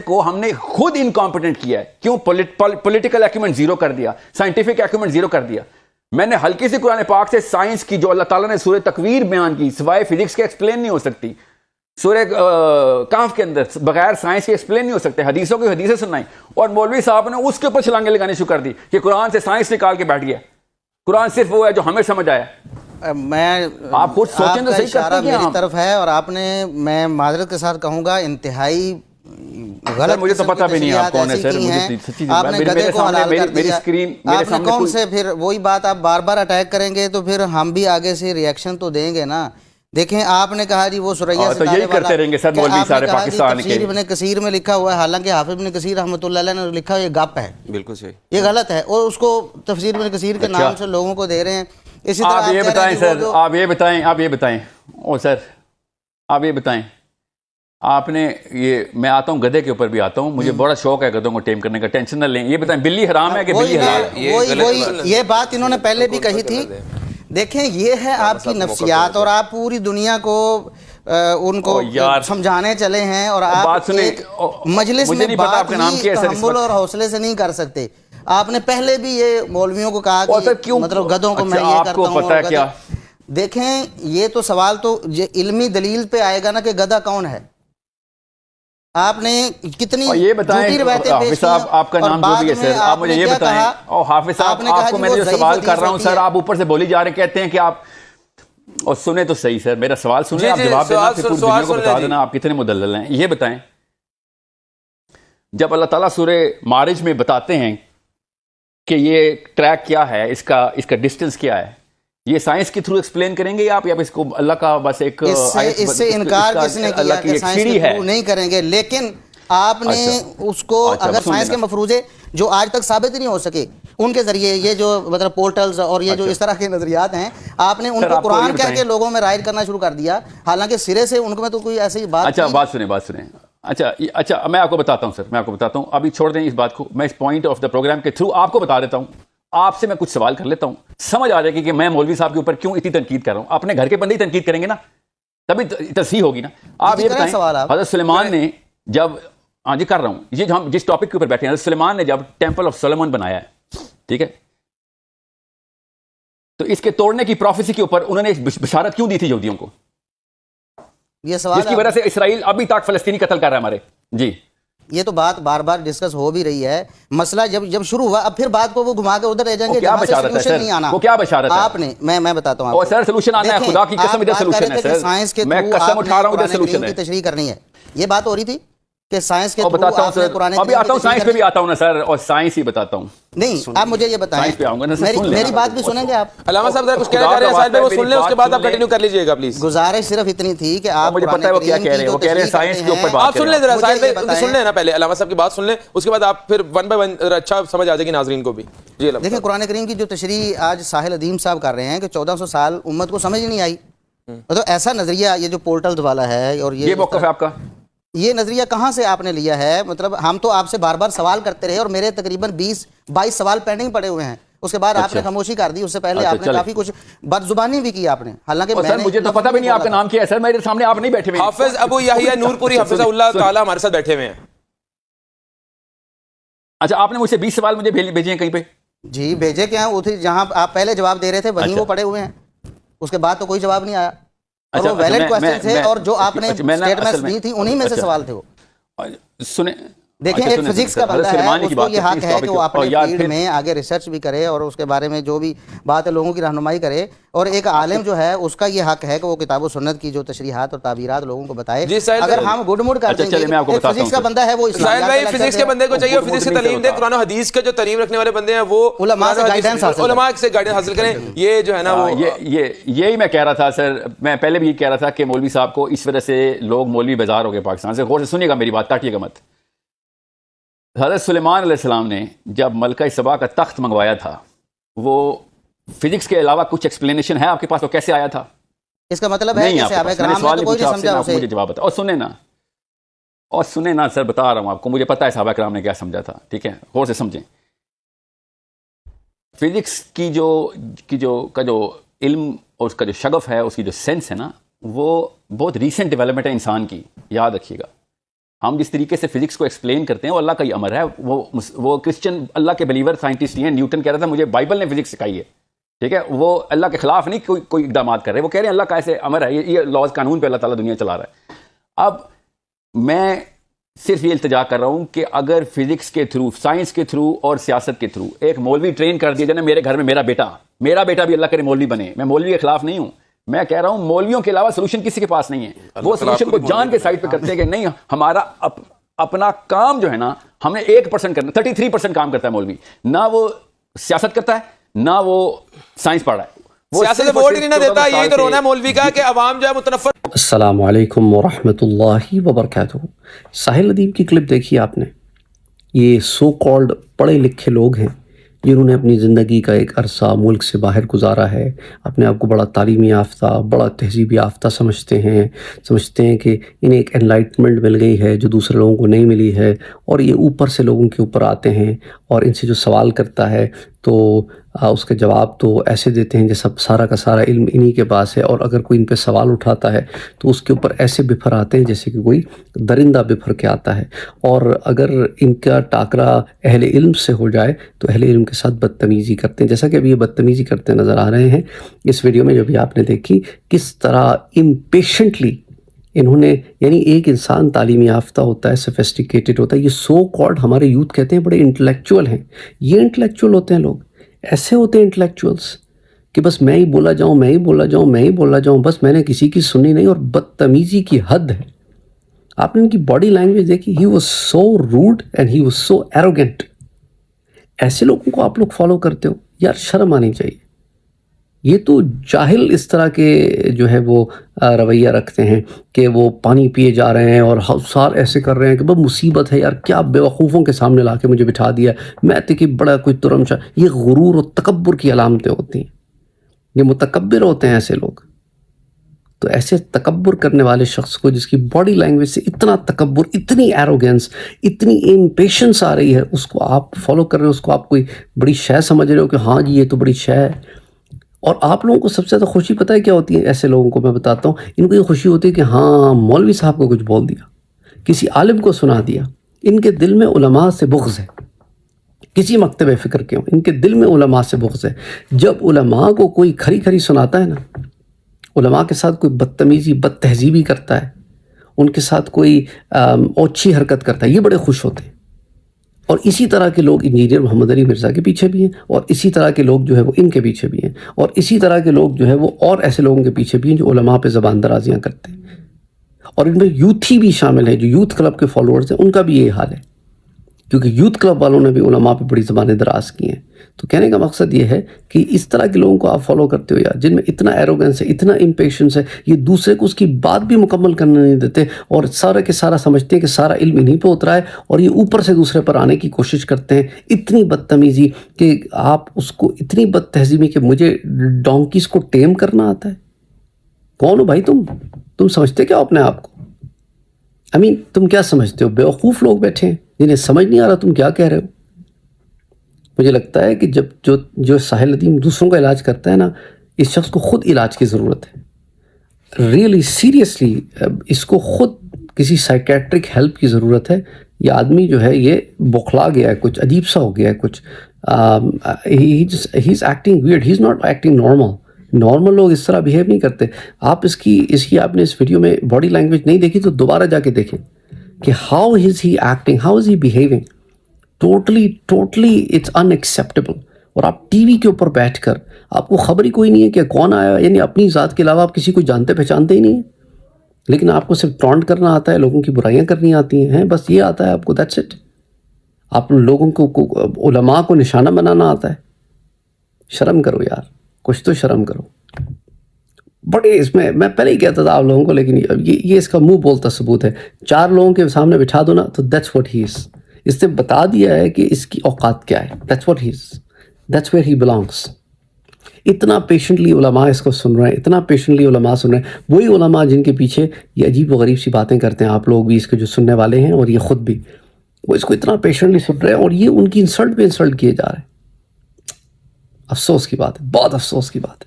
کو ہم نے خود انکمپیٹنٹ کیا ہے. کیوں؟ پولیٹیکل ایکومنٹ زیرو کر دیا, سائنٹیفک ایکومنٹ زیرو کر دیا. میں نے ہلکی سی قرآن پاک سے سائنس کی جو اللہ تعالیٰ نے سورہ تکویر بیان کی, سوائے فزکس کے ایکسپلین نہیں ہو سکتی. سورہ کہف کے اندر بغیر سائنس کے ایکسپلین نہیں ہو سکتے. حدیثوں کی حدیثیں سنائی, اور مولوی صاحب نے اس کے اوپر چھلانگیں لگانی شروع کر دی کہ قرآن سے سائنس نکال کے بیٹھ گیا. قرآن صرف وہ ہے جو ہمیں سمجھ آیا. میں آپ خود سوچیں تو صحیح کرتے ہیں. میری طرف ہے, اور آپ نے, میں معذرت کے ساتھ کہوں گا, انتہائی غلط. مجھے تو پتہ بھی نہیں آپ کون ہے سر, مجھے سچی آپ نے گدھے کو حلال کر میری دیا. اسکرین آپ نے کون سے, پھر وہی بات, آپ بار بار اٹیک کریں گے تو پھر ہم بھی آگے سے ریئیکشن تو دیں گے نا. دیکھیں آپ نے کہا جی وہ سورہ تو یہی کرتے رہیں گے سر مولوی سارے پاکستان کے. تفسیر ابن کثیر میں لکھا ہوا ہے, حالانکہ حافظ ابن کثیر رحمۃ اللہ علیہ نے لکھا, یہ گپ ہے, بالکل صحیح, یہ غلط ہے, اور اس کو تفسیر ابن کثیر کے نام سے لوگوں کو دے رہے ہیں. اسی طرح آپ یہ بتائیں سر, آپ یہ بتائیں او سر, آپ یہ بتائیں, آپ نے یہ, میں آتا ہوں گدھے کے اوپر بھی آتا ہوں, مجھے بڑا شوق ہے گدھوں کو ٹیم کرنے کا, ٹینشن نہ لیں. یہ بتائیں بلی حرام ہے کہ بلی حلال ہے؟ یہ بات انہوں نے پہلے بھی کہی تھی. دیکھیں یہ ہے آپ کی نفسیات, اور آپ پوری دنیا کو ان کو سمجھانے چلے ہیں, اور آپ مجلس میں بات ہی تحمل اور حوصلے سے نہیں کر سکتے. آپ نے پہلے بھی یہ مولویوں کو کہا کہ مطلب گدھوں کو میں یہ کرتا ہوں. دیکھیں یہ تو سوال تو علمی دلیل پہ آئے گا نا کہ گدھا کون ہے. آپ نے کتنی جھوٹی روایتیں پیش کی, آپ کا نام جو بھی ہے سر, آپ مجھے یہ بتائیں. اور حافظ صاحب, آپ کو میں جو سوال کر رہا ہوں سر, آپ اوپر سے بولی جا رہے, کہتے ہیں کہ آپ, اور سنیں تو صحیح سر, میرا سوال سن لیں, آپ جواب دینا, پھر پوری دنیا کو بتا دینا آپ کتنے مدلل ہیں. یہ بتائیں, جب اللہ تعالیٰ سورہ معارج میں بتاتے ہیں کہ یہ ٹریک کیا ہے, اس کا ڈسٹنس کیا ہے, یہ سائنس کے تھرو ایکسپلین کریں گے یا آپ اس کو اللہ کا بس ایک اس سے انکار کس نے کیا کہ سائنس کے تھرو نہیں کریں گے؟ لیکن آپ نے اس کو اگر سائنس کے مفروضے جو آج تک ثابت نہیں ہو سکے, ان کے ذریعے یہ جو مطلب پورٹلز اور یہ جو اس طرح کے نظریات ہیں, آپ نے ان کو قرآن کہہ کے لوگوں میں رائج کرنا شروع کر دیا, حالانکہ سرے سے ان میں تو کوئی ایسی بات. بات سنیں. اچھا میں آپ کو بتاتا ہوں سر, میں آپ کو بتاتا ہوں, ابھی چھوڑ دیں اس بات کو, میں اس پوائنٹ آف دا پروگرام کے تھرو آپ کو بتا دیتا ہوں. آپ سے میں کچھ سوال کر لیتا ہوں, سمجھ آ جائے گی کہ میں مولوی صاحب کے اوپر کیوں اتنی تنقید کر رہا ہوں. اپنے گھر کے بندے ہی تنقید کریں گے نا, تبھی تصحیح ہوگی نا. آپ یہ بتائیں, حضرت سلیمان نے جب, ہاں جی کر رہا ہوں, یہ ہم جس ٹاپک کے اوپر بیٹھے ہیں, حضرت سلیمان نے جب ٹیمپل آف سولومن بنایا ہے, ٹھیک ہے, تو اس کے توڑنے کی پروفیسی کے اوپر انہوں نے بشارت کیوں دی تھی یہودیوں کو, یہ سوال جس کی وجہ سے اسرائیل ابھی تک فلسطینی قتل کر رہا ہے ہمارے. جی یہ تو بات بار بار ڈسکس ہو بھی رہی ہے, مسئلہ جب شروع ہوا, اب پھر بات کو وہ گھما کے ادھر رہ جائیں گے. کیا بشارت ہے سر, وہ کیا بشارت ہے؟ آپ نے, میں بتاتا ہوں آپ کو سر, سولوشن آنا ہے, خدا کی قسم ادھر سولوشن ہے سر, سائنس کے میں قسم اٹھا رہا ہوں ادھر سولوشن ہے. تشریح کرنی ہے, یہ بات ہو رہی تھی کہ سائنس کے تھرو آپ نے قرآن, ابھی آتا ہوں سائنس پہ بھی آتا ہوں نا سر, اور سائنس ہی بتاتا ہوں. نہیں آپ مجھے یہ بتائیں, میری بات بھی سنیں گے آپ. علامہ صاحب کچھ کہنا چاہ رہے ہیں سائنس پہ, وہ سن لیں, اس کے بعد آپ کنٹینیو کر لیجئے گا پلیز. گزارش صرف اتنی تھی کہ آپ, مجھے پتہ ہے وہ کیا کہہ رہے ہیں, وہ کہہ رہے ہیں سائنس کے اوپر بات. آپ سن لیں ذرا, سائنس پہ سن لیں نا پہلے, علامہ صاحب کی بات سن لیں, اس کے بعد آپ پھر ون بائی ون اچھا سمجھ آ جائے گی ناظرین کو بھی. جی دیکھیں, قرآن کریم کی جو تشریح آج ساحل ادیم صاحب کر رہے ہیں کہ 1400 سال امت کو سمجھ نہیں آئی, مطلب ایسا نظریہ یہ جو پورٹلز والا ہے, اور یہ موقف ہے آپ کا, یہ نظریہ کہاں سے آپ نے لیا ہے؟ مطلب ہم تو آپ سے بار بار سوال کرتے رہے, اور میرے تقریباً 20-22 سوال پینڈنگ پڑے ہوئے ہیں, اس کے بعد آپ نے خاموشی کر دی. اس سے پہلے آپ نے کافی کچھ بد زبانی بھی کی آپ نے, حالانکہ مجھے تو پتہ بھی نہیں آپ کا نام کیا ہے سر, میرے سامنے آپ نہیں بیٹھے ہوئے. حافظ ابو یحییٰ نور پوری حفظہ اللہ تعالی ہمارے ساتھ بیٹھے ہوئے ہیں. اچھا, آپ نے مجھ سے 20 سوال مجھے بھیجے ہیں کہیں پہ. جی بھیجے کیا ہیں, جہاں آپ پہلے جواب دے رہے تھے وہیں وہ پڑے ہوئے ہیں, اس کے بعد تو کوئی جواب نہیں آیا. اور وہ ویلڈ کوسچن تھے, اور جو آپ نے سٹیٹمنٹس دی تھی انہی میں سے سوال تھے وہ. سنیں, دیکھیں ایک فزکس کا بندہ ہے, اس کو یہ حق ہے کہ وہ اپنے فیلڈ میں آگے ریسرچ بھی کرے, اور اس کے بارے میں جو بھی بات ہے لوگوں کی رہنمائی کرے, اور ایک عالم جو ہے اس کا یہ حق ہے کہ وہ کتاب و سنت کی جو تشریحات اور تعبیرات لوگوں کو بتائے. اگر ہم گڈ موڈ کر دیں گے, ایک فزکس کا بندہ ہے وہ اسلام بھائی, فزکس کے بندے کو چاہیے فزکس کی تعلیم دے, قرآن و حدیث کے جو تعلیم رکھنے والے بندے ہیں وہ علماء سے گائیڈنس حاصل کریں. یہ جو ہے نا وہ یہی میں کہہ رہا تھا سر, میں پہلے بھی یہ کہہ رہا تھا کہ مولوی صاحب کو اس وجہ سے لوگ مولوی بیزار ہو گئے پاکستان سے. غور سے سنیے گا میری بات, کاٹیے گا مت. حضرت سلیمان علیہ السلام نے جب ملکہ سبا کا تخت منگوایا تھا, وہ فزکس کے علاوہ کچھ ایکسپلینیشن ہے آپ کے پاس, وہ کیسے آیا تھا؟ اس کا مطلب ہے کہ صحابہ کرام نے تو کوئی نہیں سمجھا اسے. مجھے جواب بتا, اور سنیں نا سر, بتا رہا ہوں آپ کو, مجھے پتا ہے صحابہ کرام نے کیا سمجھا تھا, ٹھیک ہے, غور سے سمجھیں. فزکس کی جو علم اور اس کا جو شغف ہے, اس کی جو سینس ہے نا, وہ بہت ریسنٹ ڈیولپمنٹ ہے انسان کی, یاد رکھیے گا. ہم جس طریقے سے فزکس کو ایکسپلین کرتے ہیں وہ اللہ کا ہی امر ہے. وہ کرسچن اللہ کے بلیور سائنٹسٹ ہیں. نیوٹن کہہ رہا تھا مجھے بائبل نے فزکس سکھائی ہے, ٹھیک ہے, وہ اللہ کے خلاف نہیں کوئی اقدامات کر رہے, وہ کہہ رہے ہیں اللہ کا ایسے امر ہے, یہ لاز قانون پہ اللہ تعالیٰ دنیا چلا رہا ہے. اب میں صرف یہ التجا کر رہا ہوں کہ اگر فزکس کے تھرو, سائنس کے تھرو اور سیاست کے تھرو ایک مولوی ٹرین کر دیا جائے, میرے گھر میں میرا بیٹا بھی اللہ کرے مولوی بنے, میں مولوی کے خلاف نہیں ہوں, میں کہہ رہا ہوں مولویوں کے علاوہ سولوشن کسی کے پاس نہیں ہے. وہ سولوشن کو جان کے سائڈ پہ کرتے ہیں کہ نہیں ہمارا اپنا کام جو ہے نا ہم نے 1% کرنا, 33% کام کرتا ہے مولوی, نہ وہ سیاست کرتا ہے نہ وہ سائنس پڑھ رہا ہے, سیاست ووٹ ہی نہیں دیتا. یہی تو رونا ہے مولوی کا کہ عوام جو ہے متنفر. السلام علیکم ورحمۃ اللہ وبرکاتہ. ساحل ندیم کی کلپ دیکھی آپ نے. یہ سو کالڈ پڑھے لکھے لوگ ہیں جنہوں نے اپنی زندگی کا ایک عرصہ ملک سے باہر گزارا ہے, اپنے آپ کو بڑا تعلیمی یافتہ, بڑا تہذیبی یافتہ سمجھتے ہیں کہ انہیں ایک انلائٹمنٹ مل گئی ہے جو دوسرے لوگوں کو نہیں ملی ہے, اور یہ اوپر سے لوگوں کے اوپر آتے ہیں اور ان سے جو سوال کرتا ہے تو اس کے جواب تو ایسے دیتے ہیں جیسا سارا کا سارا علم انہی کے پاس ہے, اور اگر کوئی ان پہ سوال اٹھاتا ہے تو اس کے اوپر ایسے بفر آتے ہیں جیسے کہ کوئی درندہ بفر کے آتا ہے, اور اگر ان کا ٹاکرا اہل علم سے ہو جائے تو اہل علم کے ساتھ بدتمیزی کرتے ہیں, جیسا کہ ابھی یہ بدتمیزی کرتے نظر آ رہے ہیں اس ویڈیو میں جو بھی آپ نے دیکھی. کس طرح امپیشنٹلی انہوں نے, یعنی ایک انسان تعلیم یافتہ ہوتا ہے, سفیسٹیکیٹڈ ہوتا ہے, یہ سو کالڈ ہمارے یوتھ کہتے ہیں بڑے انٹلیکچوئل ہیں, یہ انٹلیکچوئل ہوتے ہیں لوگ, ایسے ہوتے ہیں انٹلیکچوئلس کہ بس میں ہی بولا جاؤں, بس میں نے کسی کی سنی نہیں, اور بدتمیزی کی حد ہے. آپ نے ان کی باڈی لینگویج دیکھی, he was so road and he was so arrogant. ایسے لوگوں کو آپ لوگ فالو کرتے ہو, یار شرم آنی چاہیے. یہ تو جاہل اس طرح کے جو ہے وہ رویہ رکھتے ہیں کہ وہ پانی پیے جا رہے ہیں اور سار ایسے کر رہے ہیں کہ بس مصیبت ہے یار, کیا بے وقوفوں کے سامنے لا کے مجھے بٹھا دیا, میں کہ بڑا کوئی ترم چاہ. یہ غرور و تکبر کی علامتیں ہوتی ہیں, یہ متکبر ہوتے ہیں ایسے لوگ. تو ایسے تکبر کرنے والے شخص کو جس کی باڈی لینگویج سے اتنا تکبر, اتنی ایروگینس, اتنی امپیشنس آ رہی ہے, اس کو آپ فالو کر رہے ہو, اس کو آپ کوئی بڑی شے سمجھ رہے ہو کہ ہاں جی یہ تو بڑی شے ہے. اور آپ لوگوں کو سب سے زیادہ خوشی پتہ ہے کیا ہوتی ہے؟ ایسے لوگوں کو میں بتاتا ہوں, ان کو یہ خوشی ہوتی ہے کہ ہاں مولوی صاحب کو کچھ بول دیا, کسی عالم کو سنا دیا. ان کے دل میں علماء سے بغض ہے, کسی مکتب فکر کے ہوں, ان کے دل میں علماء سے بغض ہے. جب علماء کو کوئی کھری کھری سناتا ہے نا, علماء کے ساتھ کوئی بدتمیزی بد تہذیبی کرتا ہے, ان کے ساتھ کوئی اوچھی حرکت کرتا ہے, یہ بڑے خوش ہوتے ہیں. اور اسی طرح کے لوگ انجینئر محمد علی مرزا کے پیچھے بھی ہیں, اور اسی طرح کے لوگ جو ہے وہ ان کے پیچھے بھی ہیں, اور اسی طرح کے لوگ جو ہے وہ اور ایسے لوگوں کے پیچھے بھی ہیں جو علماء پہ زبان درازیاں کرتے ہیں. اور ان میں یوتھی بھی شامل ہے, جو یوتھ کلب کے فالوورز ہیں ان کا بھی یہی حال ہے, کیونکہ یوتھ کلب والوں نے بھی علماء پہ بڑی زبانیں دراز کی ہیں. تو کہنے کا مقصد یہ ہے کہ اس طرح کے لوگوں کو آپ فالو کرتے ہو یار, جن میں اتنا ایروگنس ہے, اتنا امپیشنس ہے, یہ دوسرے کو اس کی بات بھی مکمل کرنے نہیں دیتے, اور سارا کے سارا سمجھتے ہیں کہ سارا علم انہیں پہ اترا ہے, اور یہ اوپر سے دوسرے پر آنے کی کوشش کرتے ہیں. اتنی بدتمیزی کہ آپ اس کو, اتنی بد تہذیبی کہ مجھے ڈونکیز کو ٹیم کرنا آتا ہے. کون ہو بھائی تم سمجھتے کیا ہو اپنے آپ کو؟ تم کیا سمجھتے ہو؟ بیوقوف لوگ بیٹھے ہیں جنہیں سمجھ نہیں آ رہا تم کیا کہہ رہے ہو. مجھے لگتا ہے کہ جب جو ساحل ندیم دوسروں کا علاج کرتا ہے نا, اس شخص کو خود علاج کی ضرورت ہے. ریئلی سیریسلی اس کو خود کسی سائیکیٹرک ہیلپ کی ضرورت ہے. یہ آدمی جو ہے یہ بوکھلا گیا ہے, کچھ عجیب سا ہو گیا ہے, کچھ he is acting weird, he is not acting normal. Normal لوگ اس طرح بیہیو نہیں کرتے. آپ اس کی آپ نے اس ویڈیو میں باڈی لینگویج نہیں دیکھی تو دوبارہ جا کے دیکھیں کہ how is he acting, how is he behaving. Totally it's unacceptable. اور آپ ٹی وی کے اوپر بیٹھ کر آپ کو خبر ہی کوئی نہیں ہے کہ کون آیا, یعنی اپنی ذات کے علاوہ آپ کسی کو جانتے پہچانتے ہی نہیں ہیں, لیکن آپ کو صرف ٹونٹ کرنا آتا ہے, لوگوں کی برائیاں کرنی آتی ہیں, بس یہ آتا ہے آپ کو, دیٹس اٹ. آپ لوگوں کو علماء کو نشانہ بنانا آتا ہے. شرم کرو یار, کچھ تو شرم کرو. بڑے اس میں پہلے ہی کہتا تھا آپ لوگوں کو, لیکن یہ اس کا منہ بولتا ثبوت ہے. 4 لوگوں کے سامنے بٹھا دو نا تو دیٹس واٹ ہی از. اس نے بتا دیا ہے کہ اس کی اوقات کیا ہے. That's what he is, that's where he belongs. اتنا پیشنٹلی علماء اس کو سن رہے ہیں, اتنا پیشنٹلی علماء سن رہے ہیں. وہی علماء جن کے پیچھے یہ عجیب و غریب سی باتیں کرتے ہیں, آپ لوگ بھی اس کے جو سننے والے ہیں, اور یہ خود بھی, وہ اس کو اتنا پیشنٹلی سن رہے ہیں, اور یہ ان کی انسلٹ پہ انسلٹ کیے جا رہے ہیں. افسوس کی بات ہے, بہت افسوس کی بات ہے.